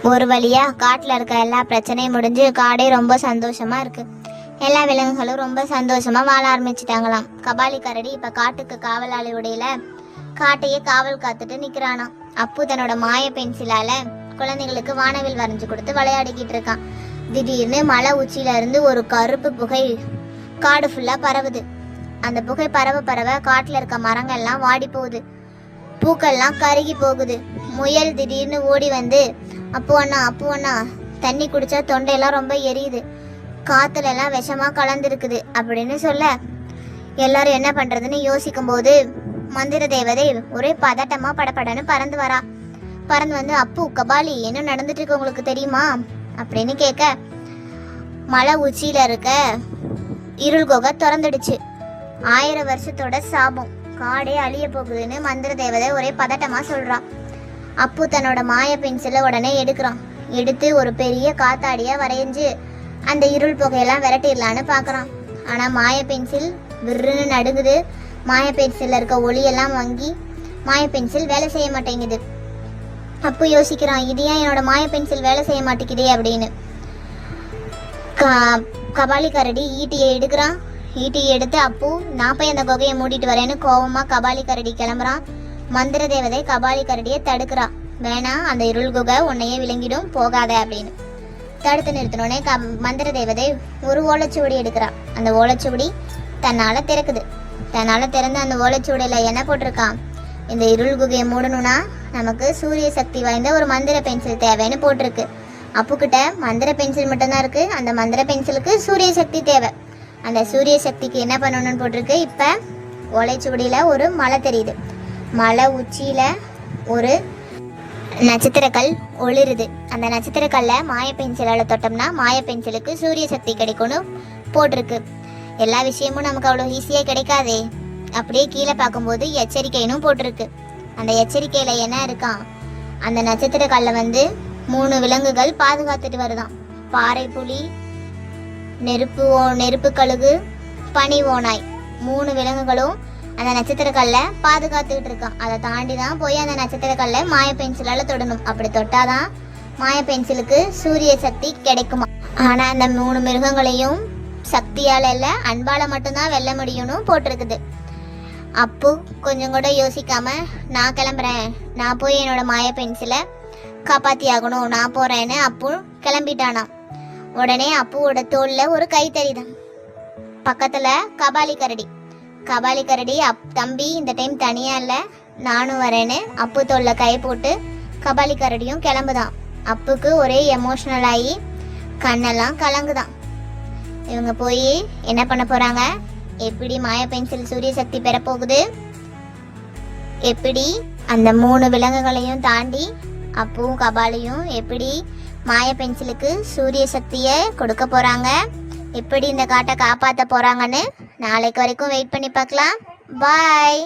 ஒரு வழியா காட்டில் இருக்க எல்லா பிரச்சனையும் முடிஞ்சு காடே ரொம்ப சந்தோஷமா இருக்கு. எல்லா விலங்குகளும் ரொம்ப சந்தோஷமா வாழ ஆரம்பிச்சிட்டாங்களாம். கபாலி கரடி இப்ப காட்டுக்கு காவலாளி உடையில காட்டையே காவல் காத்துட்டு நிக்கிறானாம். அப்பு தன்னோட மாய பென்சிலால குழந்தைகளுக்கு வானவில் வரைஞ்சு கொடுத்து விளையாடிக்கிட்டு இருக்கான். திடீர்னு மலை உச்சியில இருந்து ஒரு கருப்பு புகை காடு ஃபுல்லா பரவுது. அந்த புகை பரவ பரவ காட்டுல இருக்க மரங்கள்லாம் வாடி போகுது, பூக்கள்லாம் கருகி போகுது. முயல் திடீர்னு ஓடி வந்து, அப்பு அண்ணா தண்ணி குடிச்சா தொண்டையெல்லாம் ரொம்ப எரியுது, காத்துல எல்லாம் விஷமா கலந்துருக்குது அப்படின்னு சொல்ல, எல்லாரும் என்ன பண்றதுன்னு யோசிக்கும் போது மந்திர தேவதை ஒரே பதட்டமா படப்படன்னு பறந்து வரா. பறந்து வந்து, அப்பு கபாலி என்ன நடந்துட்டு இருக்கு உங்களுக்கு தெரியுமா அப்படின்னு கேட்க, மலை உச்சியில இருக்க இருள் குகை திறந்துடுச்சு, 1000 வருஷத்தோட சாபம், காடே அழிய போகுதுன்னு மந்திர தேவதை ஒரே பதட்டமா சொல்றான். அப்பு தன்னோட மாய பென்சிலை உடனே எடுத்து ஒரு பெரிய காத்தாடியா வரைஞ்சு அந்த இருள் புகையெல்லாம் விரட்டிடலான்னு பாக்குறான். ஆனா மாய பென்சில் விருன்னு நடுங்குது. மாய பென்சில்ல இருக்க ஒளியெல்லாம் வாங்கி மாய பென்சில் வேலை செய்ய மாட்டேங்குது. அப்பு யோசிக்கிறான், இது ஏன் என்னோட மாய பென்சில் வேலை செய்ய மாட்டேங்குதே அப்படின்னு. கபாலி கரடி ஈட்டியை எடுக்கிறான். ஈட்டியை எடுத்து, அப்பு நான் போய் அந்த குகையை மூடிட்டு வரேன்னு கோவமா கபாலி கரடி கிளம்புறான். மந்திர தேவதை கபாலி கரடியை தடுக்கிறா. வேணாம், அந்த இருள் குகை உன்னையே விளங்கிடும், போகாத அப்படின்னு தடுத்து நிறுத்தினோடனே மந்திர தேவதை ஒரு ஓலைச்சுவடி எடுக்கிறா. அந்த ஓலைச்சுவடி தன்னால திறந்து அந்த ஓலைச்சுவடியில என்ன போட்டிருக்கான், இந்த இருள் குகையை மூடணும்னா நமக்கு சூரிய சக்தி வாய்ந்த ஒரு மந்திர பென்சில் தேவைன்னு போட்டிருக்கு. அப்புக்கிட்ட மந்திர பென்சில் மட்டும்தான் இருக்கு. அந்த மந்திர பென்சிலுக்கு சூரிய சக்தி தேவை. அந்த சூரிய சக்திக்கு என்ன பண்ணணும்னு போட்டிருக்கு. இப்ப ஓலைச்சுவடியில ஒரு மலை தெரியுது. மலை உச்சியில ஒரு நட்சத்திரக்கல் ஒளிருது. அந்த நட்சத்திரக்கல்ல மாய பென்சிலால தொட்டோம்னா மாய பென்சிலுக்கு சூரிய சக்தி கிடைக்கும்னு போட்டிருக்கு. எல்லா விஷயமும் நமக்கு அவ்வளோ ஈஸியா கிடைக்காதே. அப்படியே கீழே பார்க்கும்போது எச்சரிக்கைன்னு போட்டிருக்கு. அந்த எச்சரிக்கையில என்ன இருக்கான், அந்த நட்சத்திரக்கல்ல வந்து 3 விலங்குகள் பாதுகாத்துட்டு வருதான். பாறை புலி, நெருப்பு கழுகு, பனி ஓநாய், 3 விலங்குகளும் அந்த நட்சத்திரக்கல்ல பாதுகாத்துக்கிட்டு இருக்கான். அதை தாண்டி தான் போய் அந்த நட்சத்திரக்கல்ல மாய பென்சிலால தொடணும். அப்படி தொட்டாதான் மாய பென்சிலுக்கு சூரிய சக்தி கிடைக்குமா. ஆனா அந்த 3 மிருகங்களையும் சக்தியால இல்ல, அன்பால மட்டும்தான் வெல்ல முடியும்னு போட்டிருக்குது. அப்பு கொஞ்சம் கூட யோசிக்காம, நான் கிளம்புறேன், நான் போய் என்னோட மாய பென்சிலை காப்பாத்தி ஆகணும், நான் போறேன்னு அப்பு கிளம்பிட்டானா. உடனே அப்புவோட தோல்ல ஒரு கை தெரியுதான். பக்கத்துல கபாலி கரடி தம்பி இந்த டைம் தனியா இல்ல, நானும் வரேன்னு அப்பு தோல்ல கை போட்டு கபாலி கரடியும் கிளம்புதான். அப்புக்கு ஒரே எமோஷனல் ஆகி கண்ணெல்லாம் கலங்குதான். இவங்க போய் என்ன பண்ண போறாங்க, எப்படி மாய பென்சில் சூரிய சக்தி பெற போகுது, எப்படி அந்த 3 விலங்குகளையும் தாண்டி அப்புவும் கபாலியும் எப்படி மாய பென்சிலுக்கு சூரிய சக்தியை கொடுக்க போறாங்க, எப்படி இந்த காட்டை காப்பாற்ற போறாங்கன்னு நாளைக்கு வரைக்கும் வெயிட் பண்ணி பார்க்கலாம். பாய்.